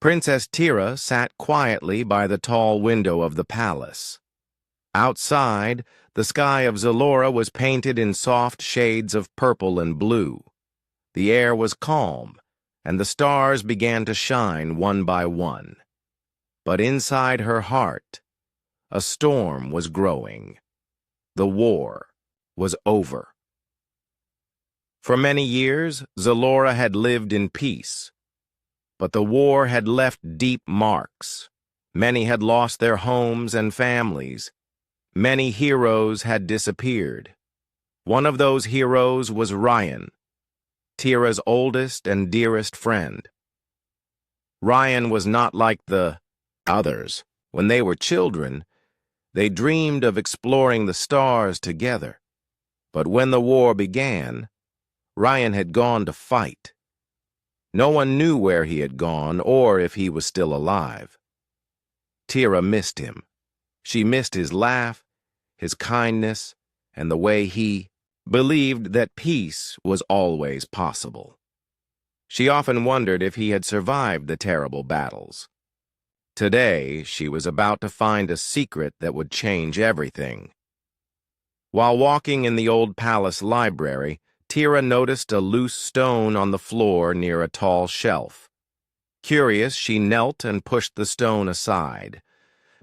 Princess Tira sat quietly by the tall window of the palace. Outside, the sky of Zalora was painted in soft shades of purple and blue. The air was calm, and the stars began to shine one by one. But inside her heart, a storm was growing. The war was over. For many years, Zalora had lived in peace. But the war had left deep marks. Many had lost their homes and families. Many heroes had disappeared. One of those heroes was Ryan, Tira's oldest and dearest friend. Ryan was not like the others. When they were children, they dreamed of exploring the stars together. But when the war began, Ryan had gone to fight. No one knew where he had gone or if he was still alive. Tira missed him. She missed his laugh, his kindness, and the way he believed that peace was always possible. She often wondered if he had survived the terrible battles. Today, she was about to find a secret that would change everything. While walking in the old palace library, Tira noticed a loose stone on the floor near a tall shelf. Curious, she knelt and pushed the stone aside.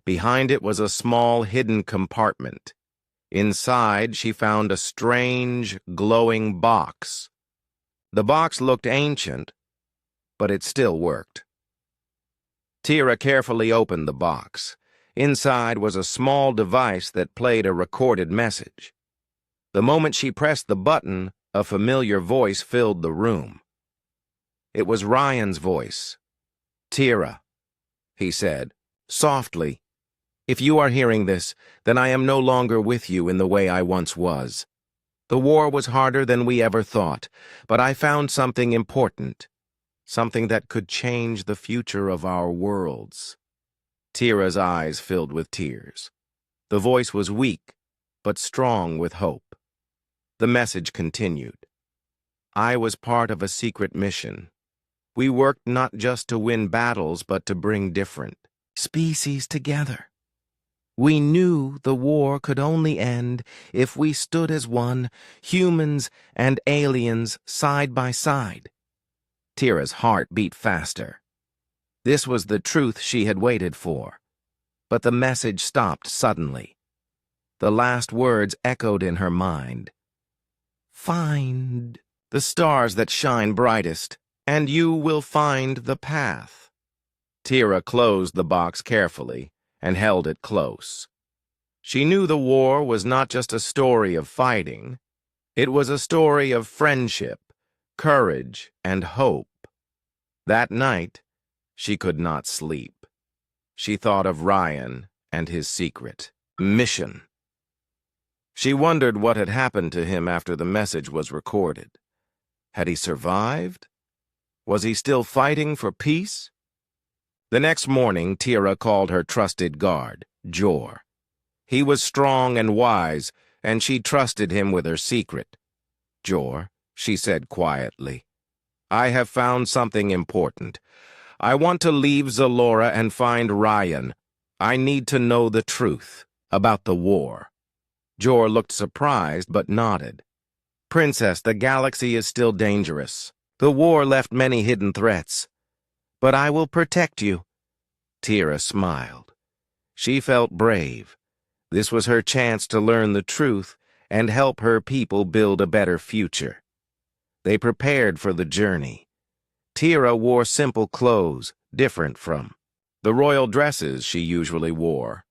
Behind it was a small hidden compartment. Inside, she found a strange, glowing box. The box looked ancient, but it still worked. Tira carefully opened the box. Inside was a small device that played a recorded message. The moment she pressed the button, a familiar voice filled the room. It was Ryan's voice. "Tira," he said, softly, "if you are hearing this, then I am no longer with you in the way I once was. The war was harder than we ever thought, but I found something important, something that could change the future of our worlds." Tira's eyes filled with tears. The voice was weak, but strong with hope. The message continued. "I was part of a secret mission. We worked not just to win battles, but to bring different species together. We knew the war could only end if we stood as one, humans and aliens side by side." Tira's heart beat faster. This was the truth she had waited for. But the message stopped suddenly. The last words echoed in her mind. "Find the stars that shine brightest, and you will find the path." Tira closed the box carefully and held it close. She knew the war was not just a story of fighting. It was a story of friendship, courage, and hope. That night, she could not sleep. She thought of Ryan and his secret mission. She wondered what had happened to him after the message was recorded. Had he survived? Was he still fighting for peace? The next morning, Tira called her trusted guard, Jor. He was strong and wise, and she trusted him with her secret. "Jor," she said quietly, "I have found something important. I want to leave Zalora and find Ryan. I need to know the truth about the war." Jor looked surprised but nodded. "Princess, the galaxy is still dangerous. The war left many hidden threats. But I will protect you." Tira smiled. She felt brave. This was her chance to learn the truth and help her people build a better future. They prepared for the journey. Tira wore simple clothes, different from the royal dresses she usually wore.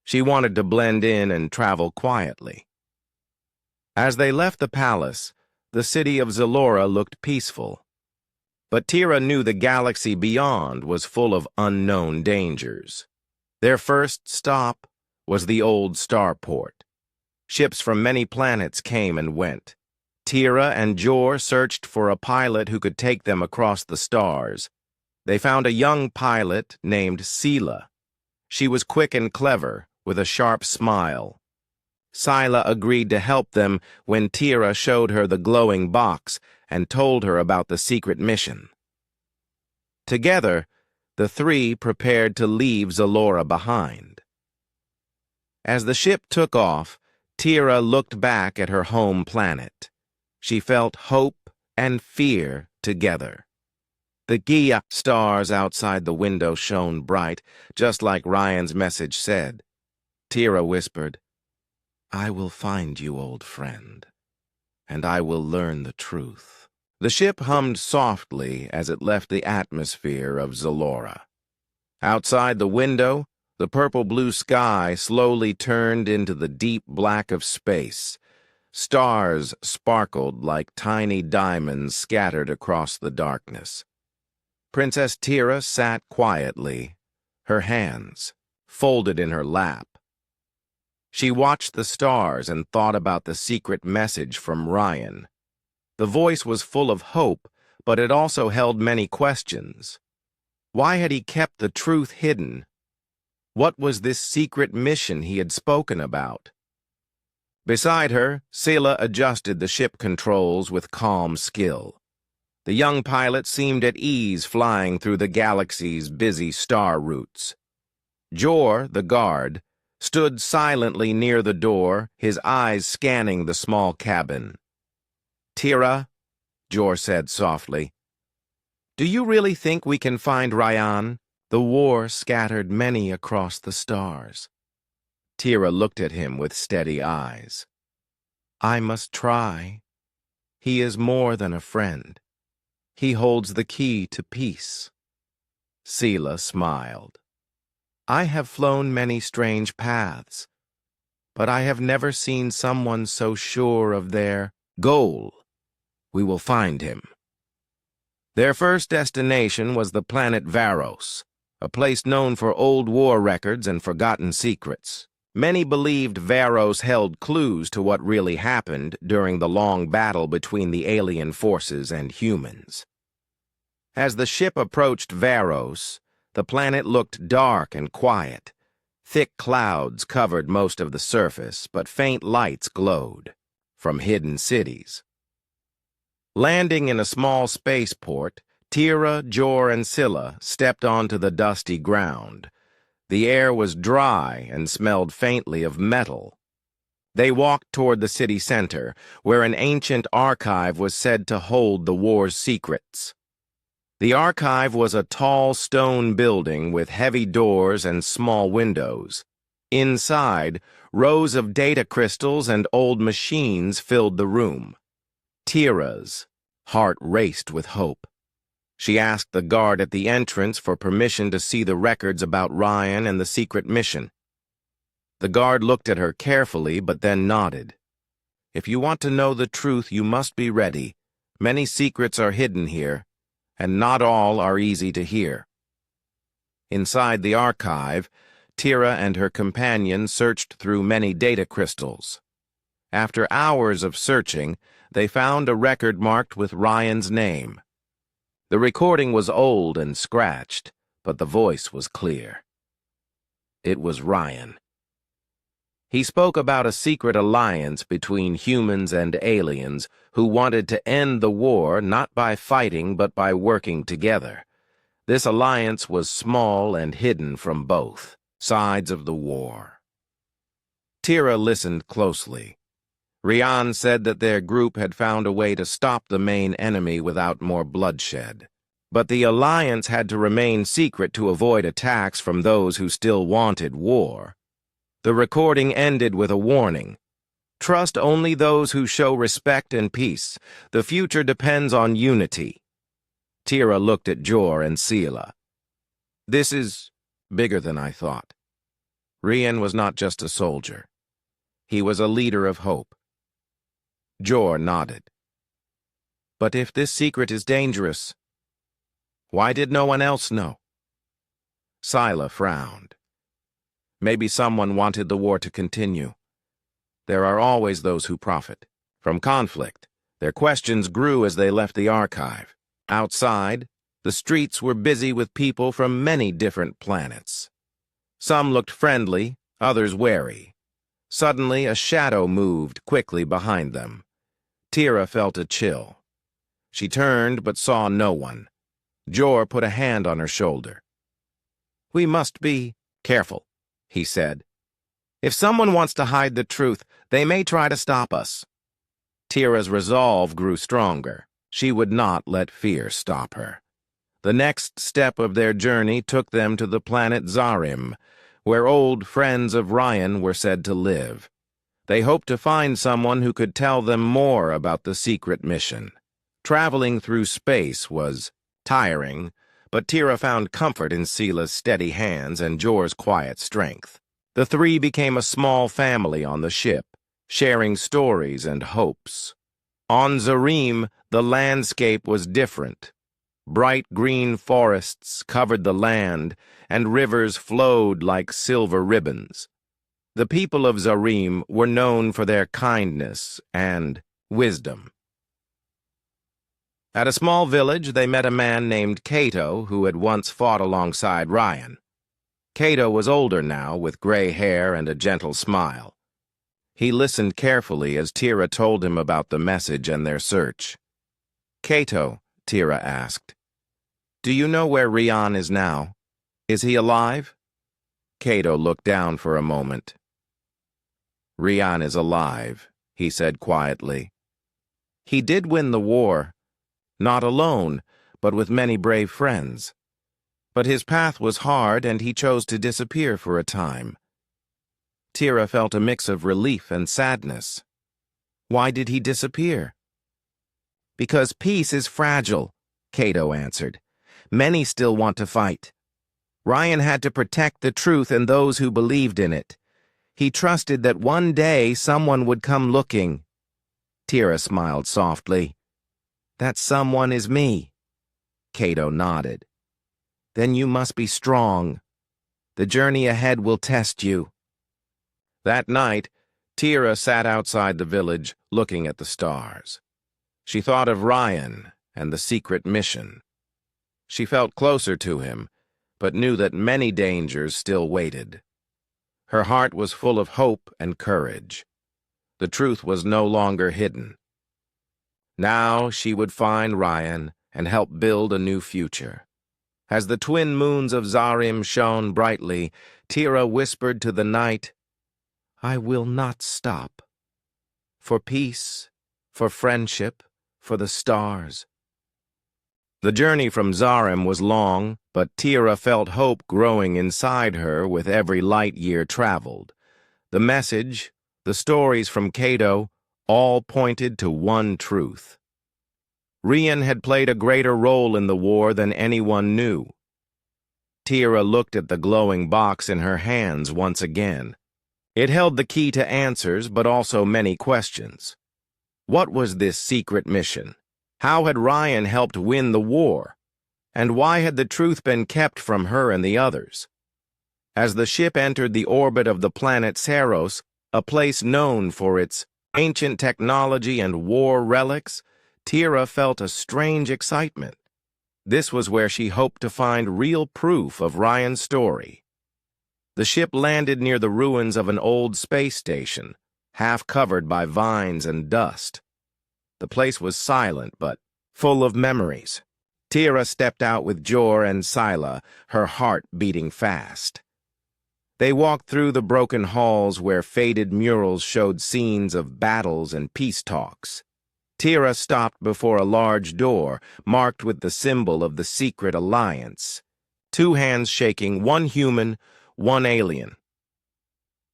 She wanted to blend in and travel quietly. As they left the palace, the city of Zalora looked peaceful. But Tira knew the galaxy beyond was full of unknown dangers. Their first stop was the old starport. Ships from many planets came and went. Tira and Jor searched for a pilot who could take them across the stars. They found a young pilot named Sila. She was quick and clever, with a sharp smile. Sila agreed to help them when Tira showed her the glowing box and told her about the secret mission. Together, The three prepared to leave Zalora behind. As the ship took off, Tira looked back at her home planet. She felt hope and fear together. The Gia stars outside the window shone bright, just like Ryan's message said. Tira whispered, "I will find you, old friend, and I will learn the truth." The ship hummed softly as it left the atmosphere of Zalora. Outside the window, the purple-blue sky slowly turned into the deep black of space. Stars sparkled like tiny diamonds scattered across the darkness. Princess Tira sat quietly, her hands folded in her lap. She watched the stars and thought about the secret message from Ryan. The voice was full of hope, but it also held many questions. Why had he kept the truth hidden? What was this secret mission he had spoken about? Beside her, Sela adjusted the ship controls with calm skill. The young pilot seemed at ease flying through the galaxy's busy star routes. Jor, the guard, stood silently near the door, his eyes scanning the small cabin. "Tira," Jor said softly, "do you really think we can find Ryan? The war scattered many across the stars." Tira looked at him with steady eyes. "I must try. He is more than a friend. He holds the key to peace." Sela smiled. "I have flown many strange paths, but I have never seen someone so sure of their goal. We will find him." Their first destination was the planet Varos, a place known for old war records and forgotten secrets. Many believed Varos held clues to what really happened during the long battle between the alien forces and humans. As the ship approached Varos, the planet looked dark and quiet. Thick clouds covered most of the surface, but faint lights glowed from hidden cities. Landing in a small spaceport, Tira, Jor, and Scylla stepped onto the dusty ground. The air was dry and smelled faintly of metal. They walked toward the city center, where an ancient archive was said to hold the war's secrets. The archive was a tall stone building with heavy doors and small windows. Inside, rows of data crystals and old machines filled the room. Tira's heart raced with hope. She asked the guard at the entrance for permission to see the records about Ryan and the secret mission. The guard looked at her carefully, but then nodded. "If you want to know the truth, you must be ready. Many secrets are hidden here, and not all are easy to hear." Inside the archive, Tira and her companion searched through many data crystals. After hours of searching, they found a record marked with Ryan's name. The recording was old and scratched, but the voice was clear. It was Ryan. He spoke about a secret alliance between humans and aliens who wanted to end the war not by fighting but by working together. This alliance was small and hidden from both sides of the war. Tira listened closely. Ryan said that their group had found a way to stop the main enemy without more bloodshed. But the alliance had to remain secret to avoid attacks from those who still wanted war. The recording ended with a warning. "Trust only those who show respect and peace. The future depends on unity." Tira looked at Jor and Sela. "This is bigger than I thought." Ryan was not just a soldier. He was a leader of hope. Jor nodded. "But if this secret is dangerous, why did no one else know?" Sila frowned. "Maybe someone wanted the war to continue. There are always those who profit from conflict." Their questions grew as they left the archive. Outside, the streets were busy with people from many different planets. Some looked friendly, others wary. Suddenly, a shadow moved quickly behind them. Tira felt a chill. She turned but saw no one. Jor put a hand on her shoulder. "We must be careful," he said. "If someone wants to hide the truth, they may try to stop us." Tira's resolve grew stronger. She would not let fear stop her. The next step of their journey took them to the planet Zarim, where old friends of Ryan were said to live. They hoped to find someone who could tell them more about the secret mission. Traveling through space was tiring, but Tira found comfort in Sela's steady hands and Jor's quiet strength. The three became a small family on the ship, sharing stories and hopes. On Zarim, the landscape was different. Bright green forests covered the land, and rivers flowed like silver ribbons. The people of Zarim were known for their kindness and wisdom. At a small village, they met a man named Cato who had once fought alongside Ryan. Cato was older now, with gray hair and a gentle smile. He listened carefully as Tira told him about the message and their search. "Cato," Tira asked, "do you know where Ryan is now? Is he alive?" Cato looked down for a moment. "Ryan is alive," he said quietly. "He did win the war, not alone, but with many brave friends. But his path was hard, and he chose to disappear for a time." Tira felt a mix of relief and sadness. "Why did he disappear?" "Because peace is fragile," Cato answered. "Many still want to fight. Ryan had to protect the truth and those who believed in it. He trusted that one day someone would come looking." Tira smiled softly. "That someone is me." Cato nodded. "Then you must be strong. The journey ahead will test you." That night, Tira sat outside the village, looking at the stars. She thought of Ryan and the secret mission. She felt closer to him, but knew that many dangers still waited. Her heart was full of hope and courage. The truth was no longer hidden. Now she would find Ryan and help build a new future. As the twin moons of Zarim shone brightly, Tira whispered to the night, "I will not stop. For peace, for friendship, for the stars." The journey from Zarim was long, but Tira felt hope growing inside her with every light year traveled. The message, the stories from Cato, all pointed to one truth. Ryan had played a greater role in the war than anyone knew. Tira looked at the glowing box in her hands once again. It held the key to answers, but also many questions. What was this secret mission? How had Ryan helped win the war? And why had the truth been kept from her and the others? As the ship entered the orbit of the planet Saros, a place known for its ancient technology and war relics, Tira felt a strange excitement. This was where she hoped to find real proof of Ryan's story. The ship landed near the ruins of an old space station, half covered by vines and dust. The place was silent, but full of memories. Tira stepped out with Jor and Sila, her heart beating fast. They walked through the broken halls where faded murals showed scenes of battles and peace talks. Tira stopped before a large door, marked with the symbol of the secret alliance. Two hands shaking, one human, one alien.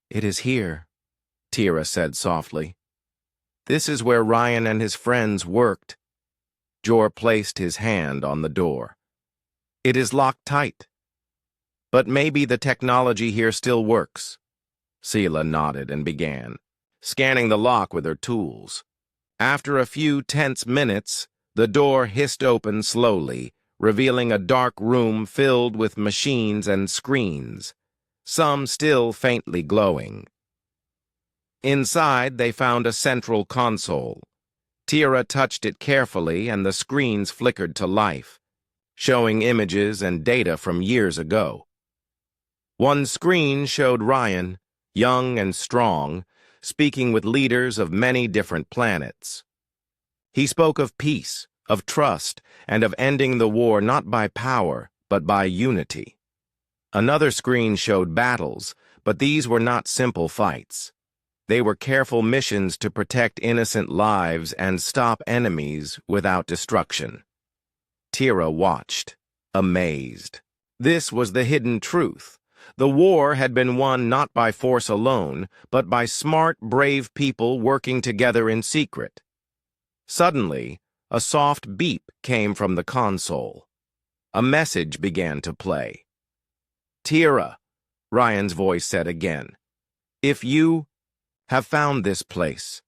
"It is here," Tira said softly. "This is where Ryan and his friends worked." Jor placed his hand on the door. "It is locked tight. But maybe the technology here still works." Sela nodded and began, scanning the lock with her tools. After a few tense minutes, the door hissed open slowly, revealing a dark room filled with machines and screens, some still faintly glowing. Inside, they found a central console. Tira touched it carefully, and the screens flickered to life, showing images and data from years ago. One screen showed Ryan, young and strong, speaking with leaders of many different planets. He spoke of peace, of trust, and of ending the war not by power, but by unity. Another screen showed battles, but these were not simple fights. They were careful missions to protect innocent lives and stop enemies without destruction. Tira watched, amazed. This was the hidden truth. The war had been won not by force alone, but by smart, brave people working together in secret. Suddenly, a soft beep came from the console. A message began to play. "Tira," Ryan's voice said again, "if you have found this place,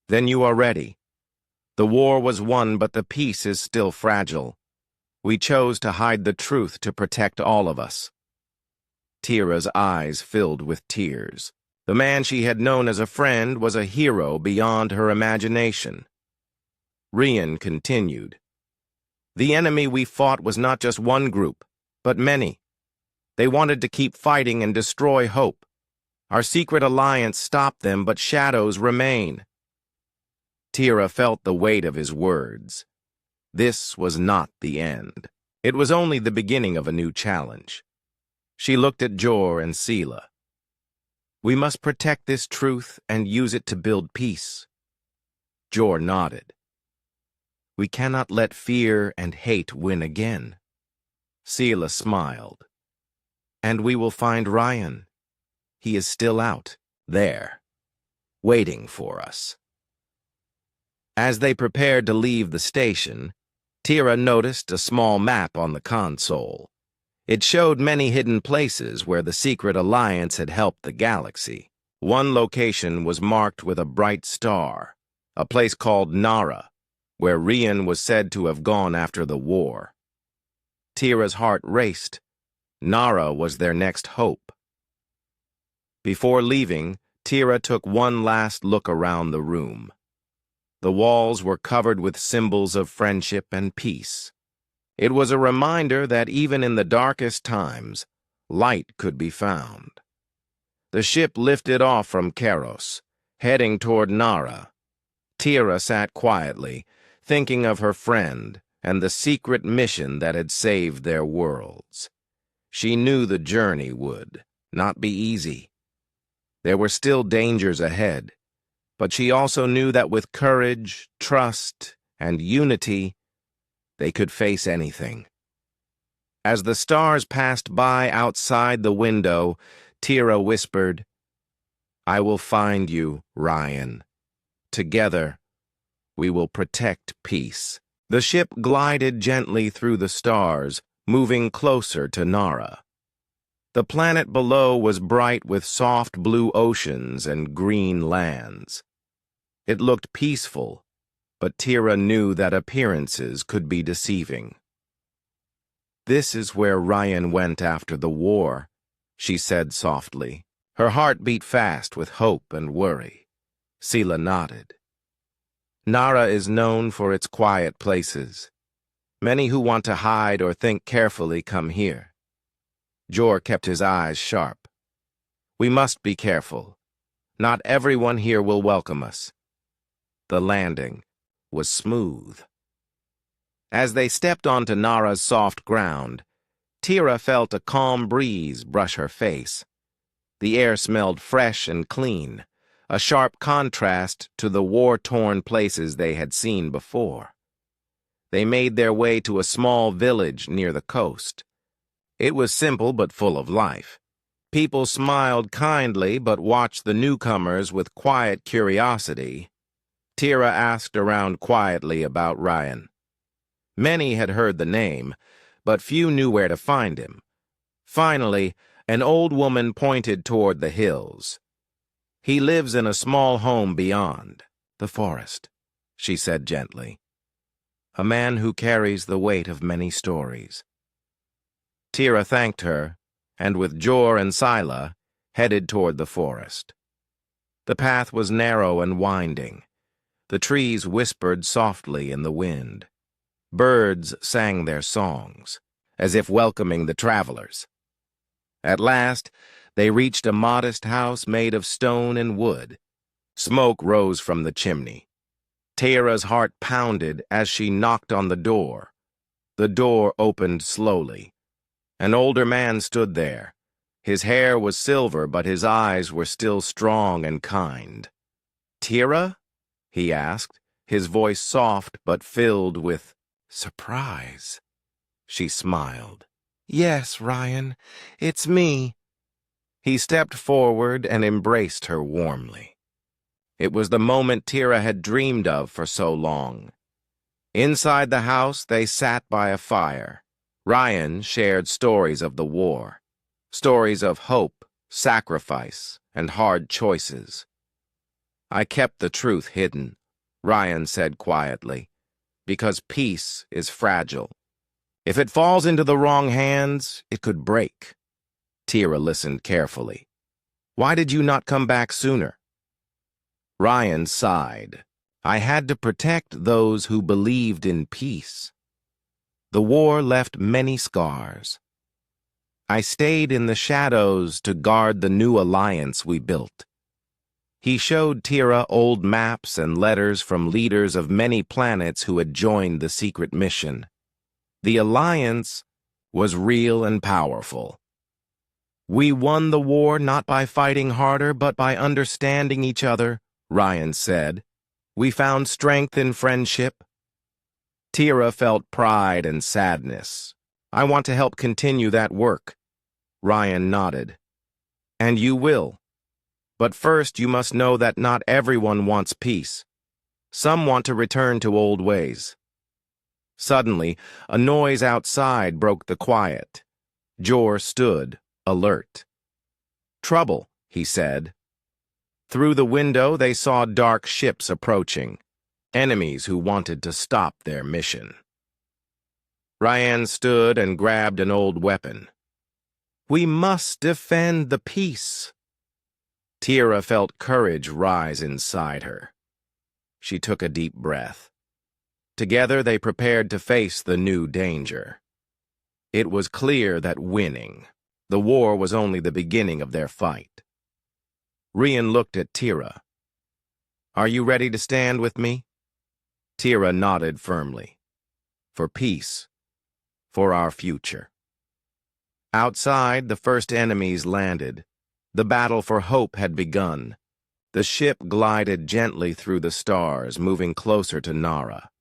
then you are ready. The war was won, but the peace is still fragile. We chose to hide the truth to protect all of us." Tira's eyes filled with tears. The man she had known as a friend was a hero beyond her imagination. Ryan continued. "The enemy we fought was not just one group, but many. They wanted to keep fighting and destroy hope. Our secret alliance stopped them, but shadows remain." Tira felt the weight of his words. This was not the end. It was only the beginning of a new challenge. She looked at Jor and Sela. "We must protect this truth and use it to build peace." Jor nodded. "We cannot let fear and hate win again." Sela smiled. "And we will find Ryan. He is still out there, waiting for us." As they prepared to leave the station, Tira noticed a small map on the console. It showed many hidden places where the secret alliance had helped the galaxy. One location was marked with a bright star, a place called Nara, where Ryan was said to have gone after the war. Tira's heart raced. Nara was their next hope. Before leaving, Tira took one last look around the room. The walls were covered with symbols of friendship and peace. It was a reminder that even in the darkest times, light could be found. The ship lifted off from Keros, heading toward Nara. Tira sat quietly, thinking of her friend and the secret mission that had saved their worlds. She knew the journey would not be easy. There were still dangers ahead, but she also knew that with courage, trust, and unity, they could face anything. As the stars passed by outside the window, Tira whispered, "I will find you, Ryan. Together, we will protect peace." The ship glided gently through the stars, moving closer to Nara. The planet below was bright with soft blue oceans and green lands. It looked peaceful, but Tira knew that appearances could be deceiving. "This is where Ryan went after the war," she said softly. Her heart beat fast with hope and worry. Sela nodded. "Nara is known for its quiet places. Many who want to hide or think carefully come here." Jor kept his eyes sharp. "We must be careful. Not everyone here will welcome us." The landing was smooth. As they stepped onto Nara's soft ground, Tira felt a calm breeze brush her face. The air smelled fresh and clean, a sharp contrast to the war-torn places they had seen before. They made their way to a small village near the coast. It was simple but full of life. People smiled kindly but watched the newcomers with quiet curiosity. Tira asked around quietly about Ryan. Many had heard the name, but few knew where to find him. Finally, an old woman pointed toward the hills. "He lives in a small home beyond the forest," she said gently. "A man who carries the weight of many stories." Tira thanked her, and with Jor and Sila, headed toward the forest. The path was narrow and winding. The trees whispered softly in the wind. Birds sang their songs, as if welcoming the travelers. At last, they reached a modest house made of stone and wood. Smoke rose from the chimney. Tira's heart pounded as she knocked on the door. The door opened slowly. An older man stood there. His hair was silver, but his eyes were still strong and kind. "Tira?" he asked, his voice soft but filled with surprise. She smiled. "Yes, Ryan, it's me." He stepped forward and embraced her warmly. It was the moment Tira had dreamed of for so long. Inside the house, they sat by a fire. Ryan shared stories of the war, stories of hope, sacrifice, and hard choices. "I kept the truth hidden," Ryan said quietly, "because peace is fragile. If it falls into the wrong hands, it could break." Tira listened carefully. "Why did you not come back sooner?" Ryan sighed. "I had to protect those who believed in peace. The war left many scars. I stayed in the shadows to guard the new alliance we built." He showed Tira old maps and letters from leaders of many planets who had joined the secret mission. The alliance was real and powerful. "We won the war not by fighting harder, but by understanding each other," Ryan said. "We found strength in friendship." Tira felt pride and sadness. "I want to help continue that work." Ryan nodded. "And you will. But first you must know that not everyone wants peace. Some want to return to old ways." Suddenly, a noise outside broke the quiet. Jor stood, alert. "Trouble," he said. Through the window they saw dark ships approaching, enemies who wanted to stop their mission. Ryan stood and grabbed an old weapon. "We must defend the peace." Tira felt courage rise inside her. She took a deep breath. Together they prepared to face the new danger. It was clear that winning, the war was only the beginning of their fight. Ryan looked at Tira. "Are you ready to stand with me?" Tira nodded firmly. "For peace, for our future." Outside, the first enemies landed. The battle for hope had begun. The ship glided gently through the stars, moving closer to Nara.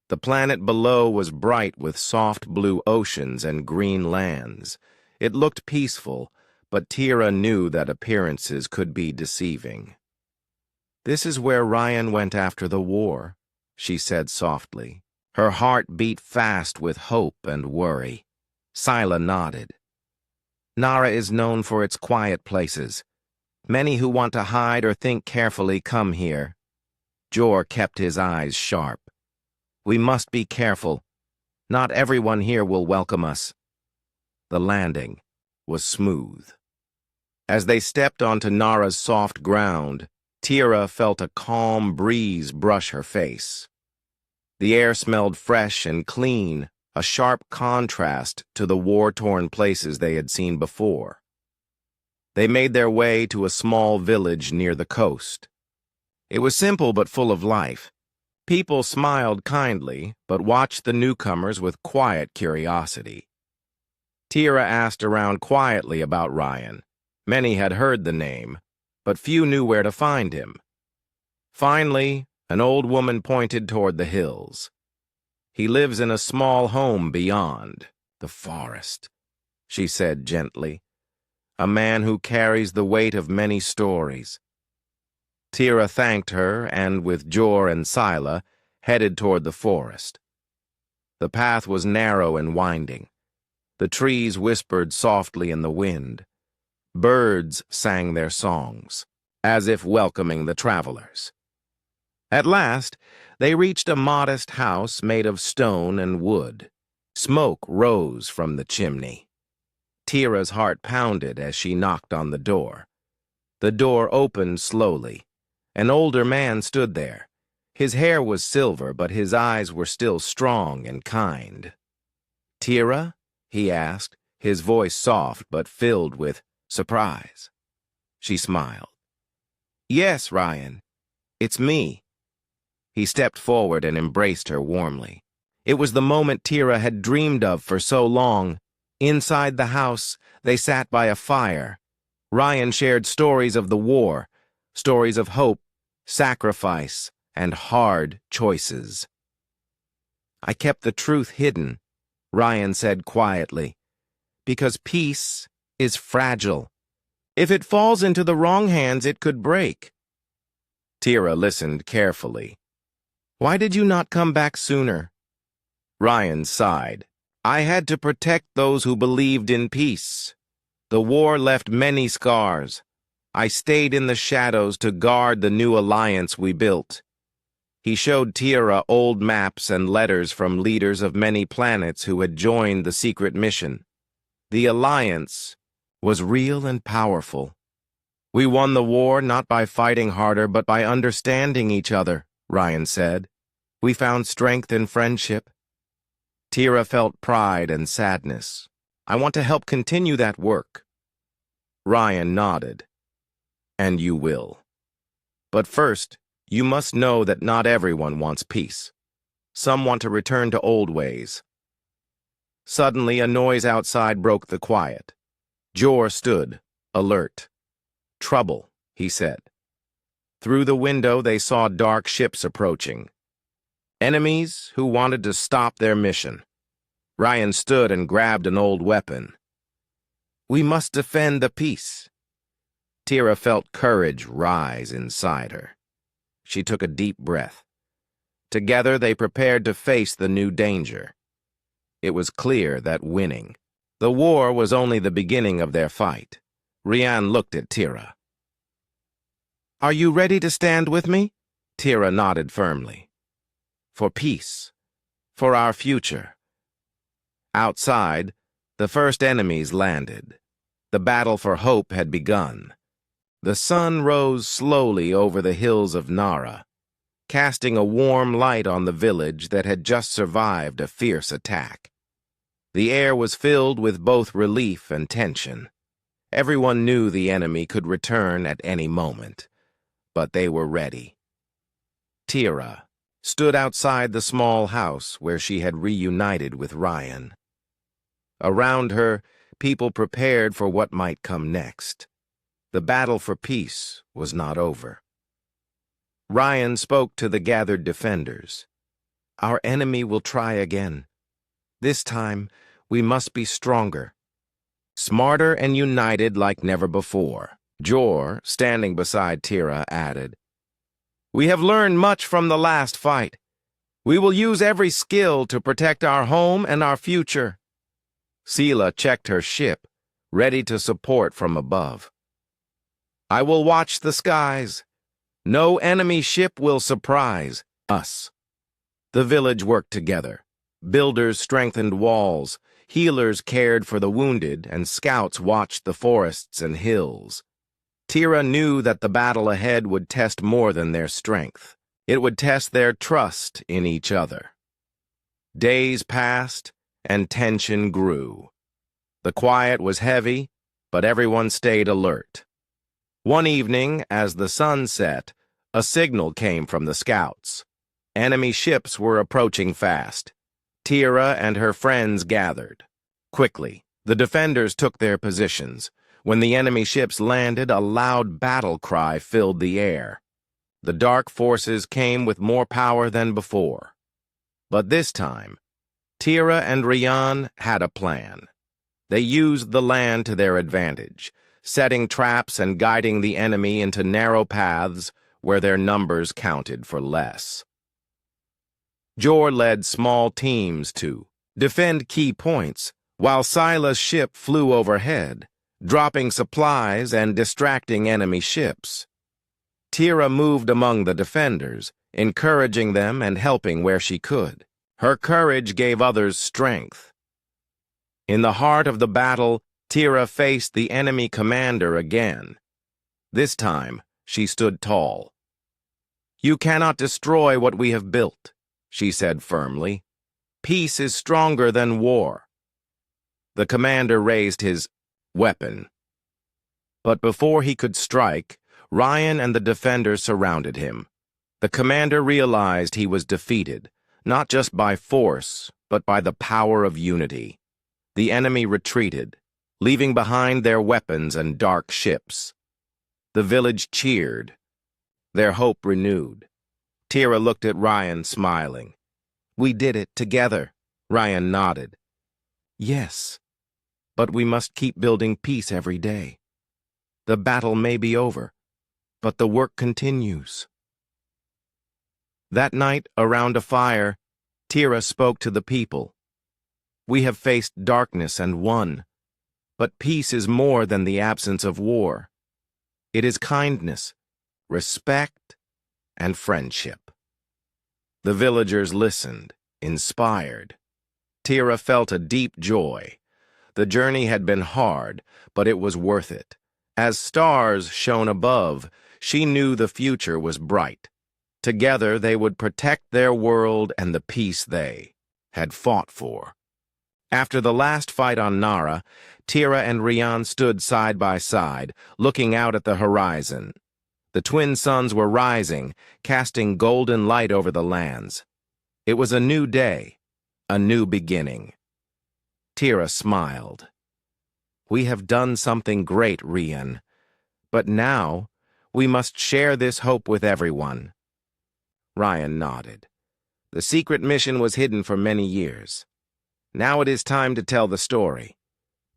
The planet below was bright with soft blue oceans and green lands. It looked peaceful, but Tira knew that appearances could be deceiving. "This is where Ryan went after the war," she said softly. Her heart beat fast with hope and worry. Scylla nodded. "Nara is known for its quiet places. Many who want to hide or think carefully come here." Jor kept his eyes sharp. "We must be careful. Not everyone here will welcome us." The landing was smooth. As they stepped onto Nara's soft ground, Tira felt a calm breeze brush her face. The air smelled fresh and clean, a sharp contrast to the war-torn places they had seen before. They made their way to a small village near the coast. It was simple but full of life. People smiled kindly, but watched the newcomers with quiet curiosity. Tira asked around quietly about Ryan. Many had heard the name, but few knew where to find him. Finally, an old woman pointed toward the hills. "He lives in a small home beyond the forest," she said gently. "A man who carries the weight of many stories." Tira thanked her and, with Jor and Scylla, headed toward the forest. The path was narrow and winding. The trees whispered softly in the wind. Birds sang their songs, as if welcoming the travelers. At last, they reached a modest house made of stone and wood. Smoke rose from the chimney. Tira's heart pounded as she knocked on the door. The door opened slowly. An older man stood there. His hair was silver, but his eyes were still strong and kind. "Tira?" he asked, his voice soft but filled with surprise. She smiled. "Yes, Ryan. It's me." He stepped forward and embraced her warmly. It was the moment Tira had dreamed of for so long. Inside the house, they sat by a fire. Ryan shared stories of the war, stories of hope, sacrifice, and hard choices. "I kept the truth hidden," Ryan said quietly, "because peace is fragile. If it falls into the wrong hands, it could break." Tira listened carefully. "Why did you not come back sooner?" Ryan sighed. "I had to protect those who believed in peace. The war left many scars. I stayed in the shadows to guard the new alliance we built." He showed Tira old maps and letters from leaders of many planets who had joined the secret mission. The alliance was real and powerful. "We won the war not by fighting harder, but by understanding each other," Ryan said. "We found strength in friendship." Tira felt pride and sadness. "I want to help continue that work." Ryan nodded. "And you will. But first, you must know that not everyone wants peace. Some want to return to old ways." Suddenly, a noise outside broke the quiet. Jor stood, alert. "Trouble," he said. Through the window, they saw dark ships approaching. Enemies who wanted to stop their mission. Ryan stood and grabbed an old weapon. "We must defend the peace." Tira felt courage rise inside her. She took a deep breath. Together, they prepared to face the new danger. It was clear that winning. The war was only the beginning of their fight. Ryan looked at Tira. "Are you ready to stand with me?" Tira nodded firmly. "For peace. For our future." Outside, the first enemies landed. The battle for hope had begun. The sun rose slowly over the hills of Nara, casting a warm light on the village that had just survived a fierce attack. The air was filled with both relief and tension. Everyone knew the enemy could return at any moment, but they were ready. Tira stood outside the small house where she had reunited with Ryan. Around her, people prepared for what might come next. The battle for peace was not over. Ryan spoke to the gathered defenders. "Our enemy will try again. This time, we must be stronger, smarter and united like never before." Jor, standing beside Tira, added, "We have learned much from the last fight. We will use every skill to protect our home and our future." Sela checked her ship, ready to support from above. "I will watch the skies. No enemy ship will surprise us." The village worked together. Builders strengthened walls, healers cared for the wounded, and scouts watched the forests and hills. Tira knew that the battle ahead would test more than their strength. It would test their trust in each other. Days passed, and tension grew. The quiet was heavy, but everyone stayed alert. One evening, as the sun set, a signal came from the scouts. Enemy ships were approaching fast. Tira and her friends gathered. Quickly, the defenders took their positions. When the enemy ships landed, a loud battle cry filled the air. The dark forces came with more power than before. But this time, Tira and Ryan had a plan. They used the land to their advantage, setting traps and guiding the enemy into narrow paths where their numbers counted for less. Jor led small teams to defend key points, while Sila's ship flew overhead, dropping supplies and distracting enemy ships. Tira moved among the defenders, encouraging them and helping where she could. Her courage gave others strength. In the heart of the battle, Tira faced the enemy commander again. This time, she stood tall. "You cannot destroy what we have built," she said firmly. "Peace is stronger than war." The commander raised his weapon. But before he could strike, Ryan and the defenders surrounded him. The commander realized he was defeated, not just by force, but by the power of unity. The enemy retreated, leaving behind their weapons and dark ships. The village cheered, their hope renewed. Tira looked at Ryan, smiling. "We did it together," Ryan nodded. "Yes, but we must keep building peace every day. The battle may be over, but the work continues." That night, around a fire, Tira spoke to the people. "We have faced darkness and won, but peace is more than the absence of war. It is kindness, respect, and friendship." The villagers listened, inspired. Tira felt a deep joy. The journey had been hard, but it was worth it. As stars shone above, she knew the future was bright. Together they would protect their world and the peace they had fought for. After the last fight on Nara, Tira and Ryan stood side by side, looking out at the horizon. The twin suns were rising, casting golden light over the lands. It was a new day, a new beginning. Tira smiled. "We have done something great, Ryan. But now, we must share this hope with everyone." Ryan nodded. The secret mission was hidden for many years. Now it is time to tell the story,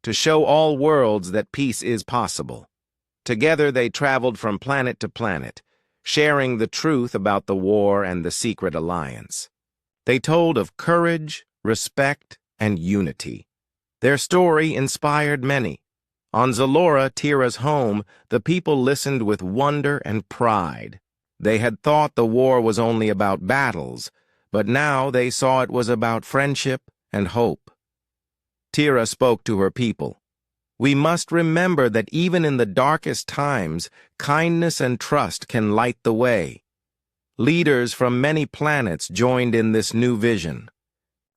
to show all worlds that peace is possible. Together they traveled from planet to planet, sharing the truth about the war and the secret alliance. They told of courage, respect, and unity. Their story inspired many. On Zalora, Tira's home, the people listened with wonder and pride. They had thought the war was only about battles, but now they saw it was about friendship and hope. Tira spoke to her people. "We must remember that even in the darkest times, kindness and trust can light the way." Leaders from many planets joined in this new vision.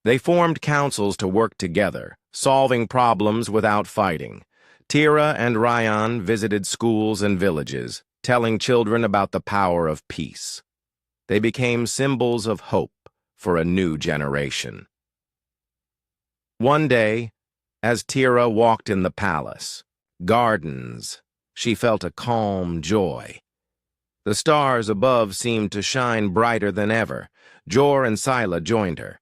They formed councils to work together, solving problems without fighting. Tira and Ryan visited schools and villages, telling children about the power of peace. They became symbols of hope for a new generation. One day, as Tira walked in the palace, gardens, she felt a calm joy. The stars above seemed to shine brighter than ever. Jor and Scylla joined her.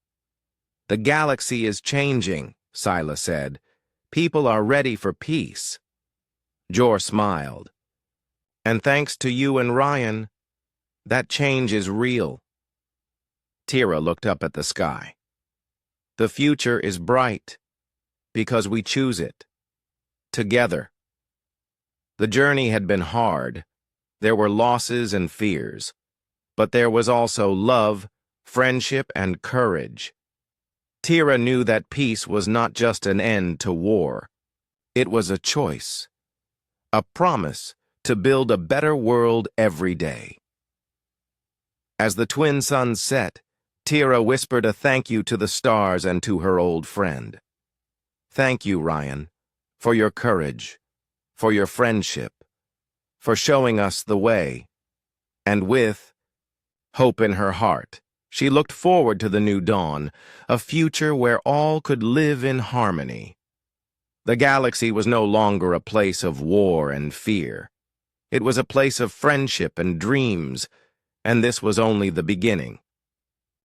"The galaxy is changing," Scylla said. "People are ready for peace." Jor smiled. "And thanks to you and Ryan, that change is real." Tira looked up at the sky. "The future is bright because we choose it. Together." The journey had been hard. There were losses and fears. But there was also love, friendship, and courage. Tira knew that peace was not just an end to war. It was a choice, a promise to build a better world every day. As the twin suns set, Tira whispered a thank you to the stars and to her old friend. "Thank you, Ryan, for your courage, for your friendship, for showing us the way." And with hope in her heart, she looked forward to the new dawn, a future where all could live in harmony. The galaxy was no longer a place of war and fear. It was a place of friendship and dreams, and this was only the beginning.